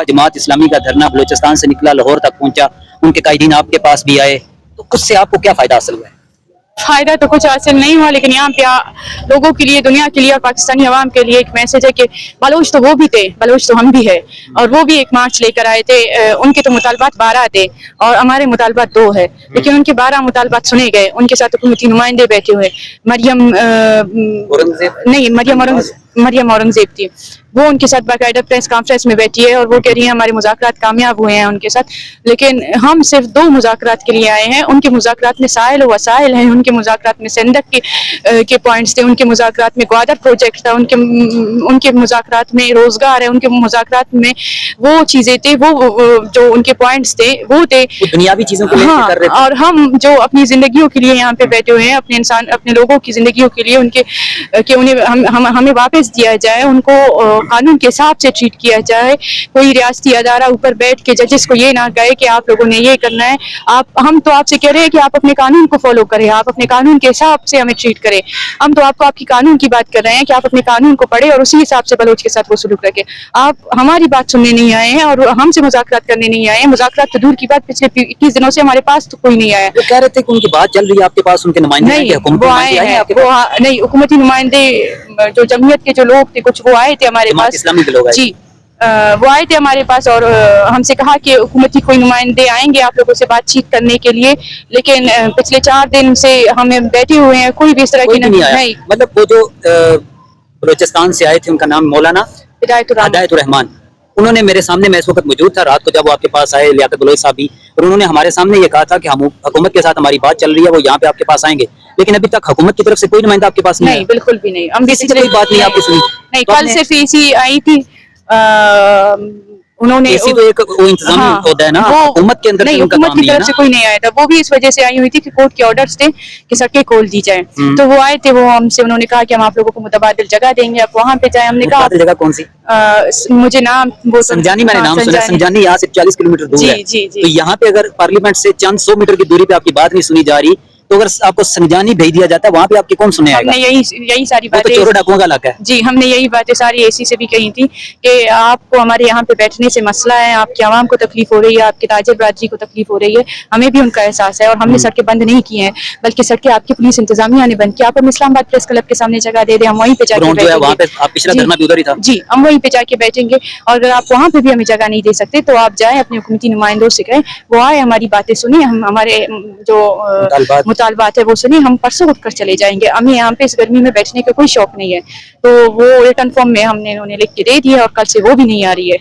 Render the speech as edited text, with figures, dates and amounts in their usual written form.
जमात इस्लामी का धरना बलूचिस्तान से निकला, लाहौर तक पहुंचा, उनके कायदीन आपके पास भी आए, तो उससे आपको क्या फायदा हासिल हुआ है? फायदा तो कुछ हासिल नहीं हुआ, लेकिन यहाँ पे लोगों के लिए, दुनिया के लिए और पाकिस्तानी अवाम के लिए एक मैसेज है कि बलोच तो वो भी थे, बलोच तो हम भी है, और वो भी एक मार्च लेकर आए थे। उनके तो मुतालबात 12 थे और हमारे मुतालबात 2 है, लेकिन उनके 12 मुतालबात सुने गए। उनके साथ हुकूमती नुमाइंदे बैठे हुए, मरियम औरंगजेब थी, वो उनके साथ बाकायदा प्रेस कॉन्फ्रेंस में बैठी है और वो कह रही है हमारे मुज़ाकरात कामयाब हुए हैं उनके साथ। लेकिन हम सिर्फ 2 मुज़ाकरात के लिए आए हैं। उनके मुज़ाकरात में साइल व वसाइल हैं, उनके मुज़ाकरात में सिंदक के पॉइंट्स थे, उनके मुज़ाकरात में ग्वादर प्रोजेक्ट था, उनके मुज़ाकरात में रोजगार है, उनके मुज़ाकरात में वो चीज़ें थी, वो जो उनके पॉइंट्स थे वो थे दुनियावी चीजों को लेकर कर रहे थे। और हम जो अपनी जिंदगियों के लिए यहाँ पे बैठे हुए हैं, अपने लोगों की जिंदगियों के लिए, उनके कि उन्हें हमें वापस दिया जाए, उनको कानून के हिसाब से ट्रीट किया जाए। कोई रियासती अदारा ऊपर बैठ के जजेस को ये ना कहे कि आप लोगों ने ये करना है। हम तो आपसे कह रहे हैं कि आप अपने कानून को फॉलो करें, आप अपने कानून के हिसाब से हमें ट्रीट करें। हम तो आपकी कानून की बात कर रहे हैं कि आप अपने कानून को पढ़े और उसी हिसाब से बलोच के साथ वो सलूक रखें। आप हमारी बात सुनने नहीं आए हैं और हमसे मुज़ाकरात करने नहीं आए हैं। मुज़ाकरात तो दूर की बात, पिछले 21 दिनों से हमारे पास तो कोई नहीं आया। वो कह रहे थे कि उनकी बात चल रही है आपके पास, उनके नुमाइंदे नहीं, वो आए हैं, नहीं, हुकूमती नुमाइंदे जो जमयत के जो लोग थे कुछ, वो आए थे हमारे पास, इस्लामी के लोग आए। जी, वो आए थे हमारे पास और हमसे कहा कि हुकूमती कोई नुमाइंदे आएंगे आप लोगों से बातचीत करने के लिए, लेकिन पिछले 4 दिन से हमें बैठे हुए हैं, कोई भी इस तरह की नहीं। मतलब वो जो बलूचिस्तान से आए थे, उनका नाम मौलाना हिदायतुर रहमान, उन्होंने मेरे सामने, मैं इस वक्त मौजूद था रात को जब वो आपके पास आए, लियाकत बलोच साहब भी, और उन्होंने हमारे सामने ये कहा था कि हम हुकूमत के साथ हमारी बात चल रही है, वो यहाँ पे आपके पास आएंगे, लेकिन अभी तक हुकूमत की तरफ से कोई नुमाइंदा आपके पास नहीं, बिल्कुल भी नहीं। हम किसी कोई बात नहीं आपकी सुनी? नहीं, कल सिर्फ इसी आई थी, उन्होंने इसी तो एक वो इंतजामी होता है ना, हुकूमत के अंदर नहीं, हुकूमत की तरफ से कोई नहीं आया था। वो भी इस वजह से आई हुई थी कि कोर्ट के ऑर्डर्स थे कि सड़कें खोल दी जाए, तो वो आए थे। वो हमसे उन्होंने कहा कि हम आप लोगों को मुतबादिल जगह देंगे, आप वहाँ पे जाए। हमने कहा जगह कौन सी? मुझे नाम वो संजानी, मैंने नाम सुना। संजानी यहाँ से 40 किलोमीटर दूर है। तो यहाँ पे अगर पार्लियामेंट से चंद 100 मीटर की दूरी पे आपकी बात नहीं सुनी जा रही, तो अगर आपको संजानी भेज दिया जाता है, वहाँ पे आपकी कौन सुने आएगा? हमने यही सारी बातें, तो चोरों डाकुओं का इलाका है। जी, हमने यही बातें सारी एसी से भी कही थी कि आपको हमारे यहाँ पे बैठने से मसला है, आपकी आवाम को तकलीफ हो रही है, आपके ताजिर बरादरी को तकलीफ हो रही है, हमें भी उनका एहसास है। और हमने सड़कें बंद नहीं की हैं, बल्कि सड़कें आपकी पुलिस इंतजामिया ने बंद की। आप हम इस्लामाबाद प्रेस क्लब के सामने जगह दे दें, हम वहीं पे जाके बैठेंगे। जी, हम वहीं पे जाके बैठेंगे। और अगर आप वहाँ पे भी हमें जगह नहीं दे सकते तो आप जाए अपने हुकूमती नुमाइंदों से कहें, वो आए, हमारी बातें सुनिए, हम हमारे जो मुतालबात है वो सुनिए, हम परसों उठ कर चले जाएंगे। हमें यहाँ पे इस गर्मी में बैठने का कोई शौक नहीं है। तो वो रिटर्न फॉर्म में हमने उन्हें लिख के दे दिया और कल से वो भी नहीं आ रही है।